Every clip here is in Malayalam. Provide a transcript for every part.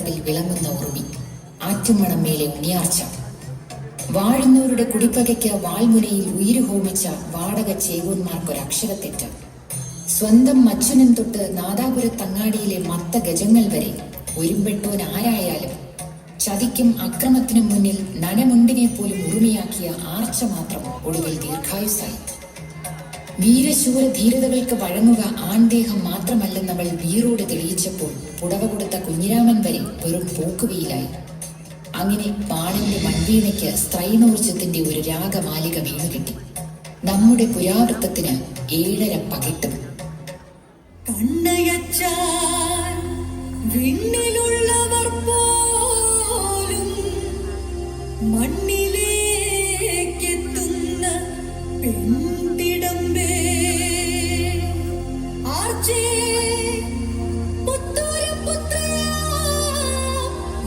പടർപ്പിൽ വിളങ്ങുന്ന ഉറുമി, ആറ്റുമണം മേലെ ഉണ്ണിയാർച്ച. വാഴുന്നവരുടെ കുടിപ്പകയ്ക്ക് വാൾമുനയിൽ ഉയിര് ഹോമിച്ച വാടക ചേവൂന്മാർക്കൊരക്ഷരത്തെറ്റ്. സ്വന്തം മച്ചുനം തൊട്ട് നാദാപുരത്തങ്ങാടിയിലെ മത്ത ഗജങ്ങൾ വരെ ഒരുമ്പെട്ടോൻ ആരായാലും ചതിക്കും അക്രമത്തിനും മുന്നിൽ നനമുണ്ടിനെ പോലും ഉറുമിയാക്കിയ ആർച്ച മാത്രം ഒടുവിൽ ദീർഘായുസായി. വീരശൂര ധീരതകൾക്ക് വഴങ്ങുക ആൺദേഹം മാത്രമല്ലെന്നവൾ വീറോട് തെളിയിച്ചപ്പോൾ പുടവ കൊടുത്ത കുഞ്ഞിരാമൻ വരെ വെറും പോക്കുവീലായി. അങ്ങനെ പാടിന്റെ മൺവീണയ്ക്ക് സ്ത്രൈണോർജത്തിന്റെ ഒരു രാഗമാലിക വീണുകിട്ടി. നമ്മുടെ പുരാവൃത്തത്തിന് 7.5 പകിട്ടും. കണ്ണയച്ചാൽ വിണ്ണിലുള്ളവർ പോലും മണ്ണിലേക്കെത്തുന്ന പെൺതിടമ്പേ ആർച്ചേ പുത്തൂരം പുത്രയാ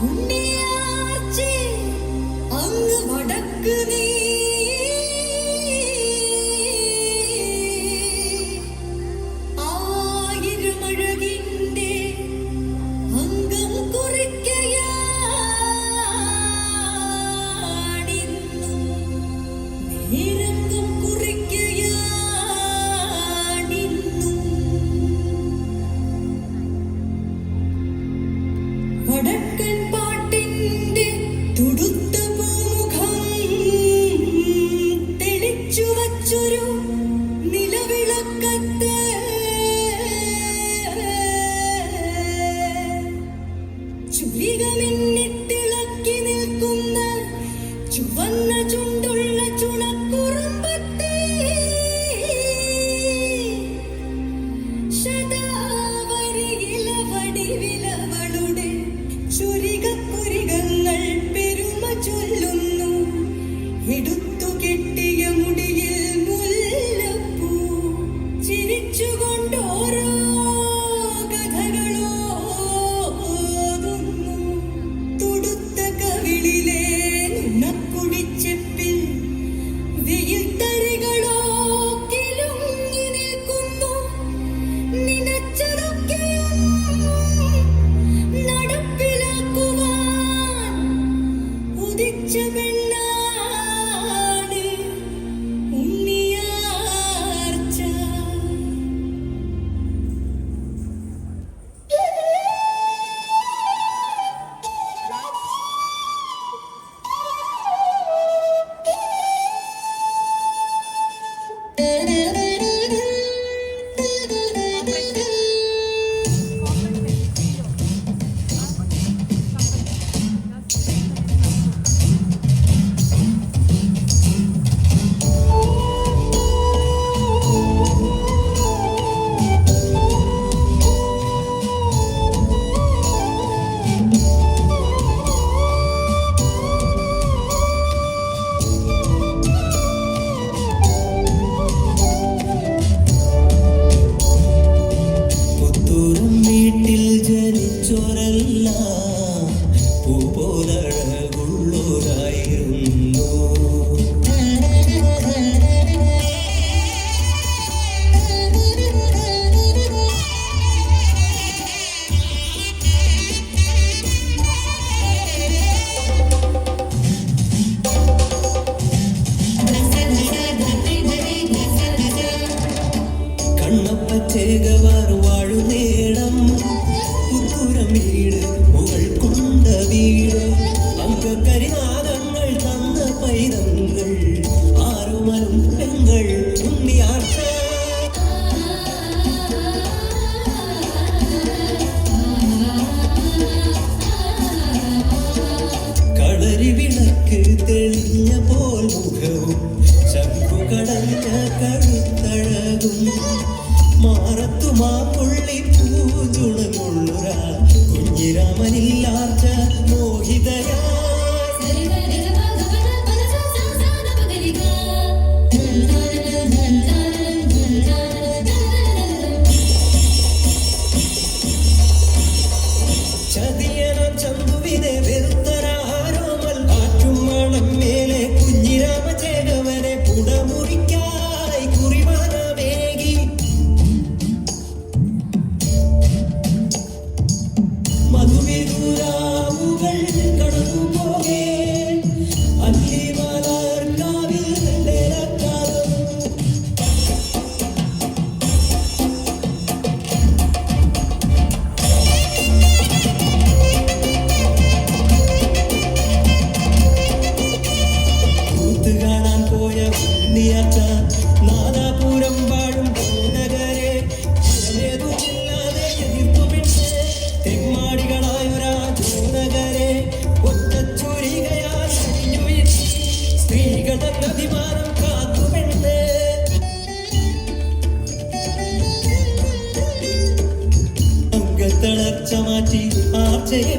ഉണ്ണിയാർച്ചേ അങ്ങ് വടക്ക് നീ വടക്കൻ പാട്ടിന്റെ തുടുത്ത പൂമുഖം തെളിച്ചു വച്ചൊരു നിലവിളക്കത്ത് ചുരികമിന്നിത്തിളക്കി നിൽക്കുന്ന ചുവന്ന ചുണ്ടുള്ള ചുണക്കുറുമ്പത്തെ ശതാവരിയിലവടിവിലവളുടെ ചുരികപ്പുരികങ്ങൾ പെരുമ ചൊല്ലുന്നു. എടുത്തു കെട്ടിയ മുടിയിൽ മുല്ലപ്പൂ ചിരിച്ചുകൊണ്ടോരോ കഥകളോതുന്നു. തുടുത്ത കവിളിലെ നുണക്കുടിച്ചെപ്പിൽ വെയിൽ തരികളോ കിലുങ്ങി നിൽക്കുന്നു. നിനച്ചതൊക്കെയും നടപ്പിലാക്കുവാൻ ഉദിച്ച പെണ്ണാണ് ഉണ്ണിയാർച്ച. കണ്ണപ്പച്ചേകവാർ വാഴുന്നേടം പുത്തൂരം വീട് മുകൾ കൊണ്ട വീട് അങ്കക്കരിനാദങ്ങൾ തന്ന പൈതങ്ങൾ ആറുമലും പെങ്ങൾ ഉണ്ണിയാർച്ച. കളരി വിളക്ക് തെളിഞ്ഞ പോൽ മുഖവും ശംഖു കടഞ്ഞ കഴുത്തഴകും മാറത്തുമാ പുള്ളി പൂജുണങ്ങുള്ളുരാ കുഞ്ഞിരാമനില്ലാർച്ച മോഹിതയാ. ചതിയണം ചന്തുവിനെ വെറുത്തരാരോമൽ ആറ്റുമണം മേലെ കുഞ്ഞിരാമ ചേകവനെ പുടമുറിക്കായി കുറിമാനമേകി മധുവിദൂരാ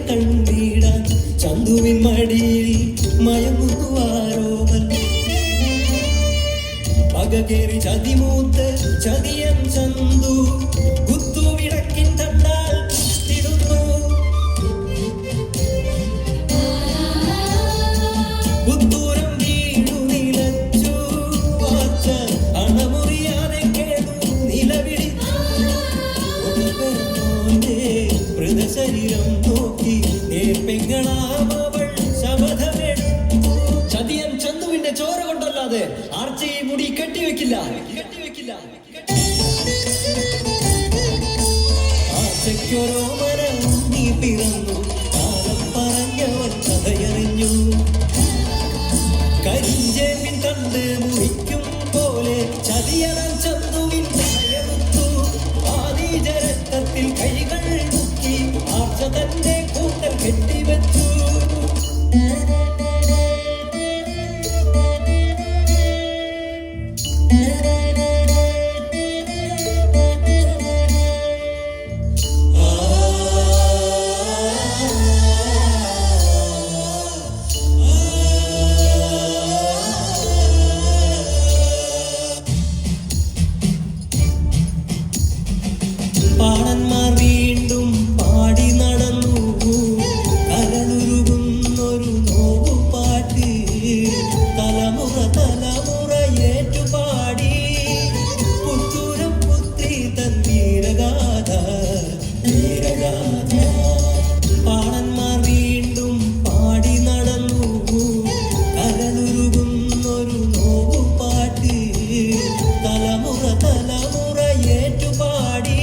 കണ്ടിടാൻ ചന്തുവിൻ മടിയിൽ മയങ്ങുന്നു ആരോമൽ. പകകേറി ചതിമൂത്ത് ചതിയൻ ചന്തു കുത്തുവിളക്കിൻ തണ്ടാൽ തിടുന്നു. പുത്തൂരം വീണു നിലച്ചു വാച്ച അണമുറിയാതെ കേട്ടു നിലവിളിച്ചു. മൃതശരീരം നോക്കി നേർപ്പെങ്ങളാമവൾ ശപഥമെടുത്തു. ചതിയൻ ചന്തുവിന്റെ ചോര കൊണ്ടല്ലാതെ ആർച്ചി ഈ മുടി കെട്ടിവെക്കില്ല. ആർച്ചയ്ക്കൊരോ മരം നീ പിറന്നു, കാലം പറഞ്ഞവൻ കഥയറിഞ്ഞു. കരിഞ്ചേമ്പിൻ കണ്ട് മുറിക്കും പോലെ ചതിയണം ചന്തുവിൻ തലയെടുത്തു. ആദിജരക്തത്തിൽ കൈകൾ മുക്കി ആർച്ച തന്റെ കൂട്ടൽ കെട്ടിവെച്ചു. പാടന്മാർ വീണ്ടും പാടി നടന്നു കരളുരുകുന്നൊരു നോവുപാട്ട്. തലമുറ തലമുറ ഏറ്റുപാടി പുത്തൂരം പുത്രി തൻ വീരഗാഥ. പാടന്മാർ വീണ്ടും പാടി നടന്നു കരളുരുകുന്നൊരു നോവുപാട്ട്. തലമുറ തലമുറ ഏറ്റുപാടി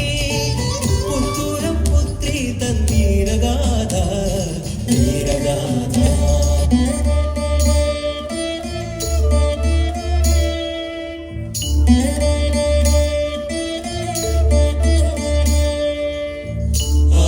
പുത്തൂരം പുത്രി തൻ വീരഗാഥ. ആ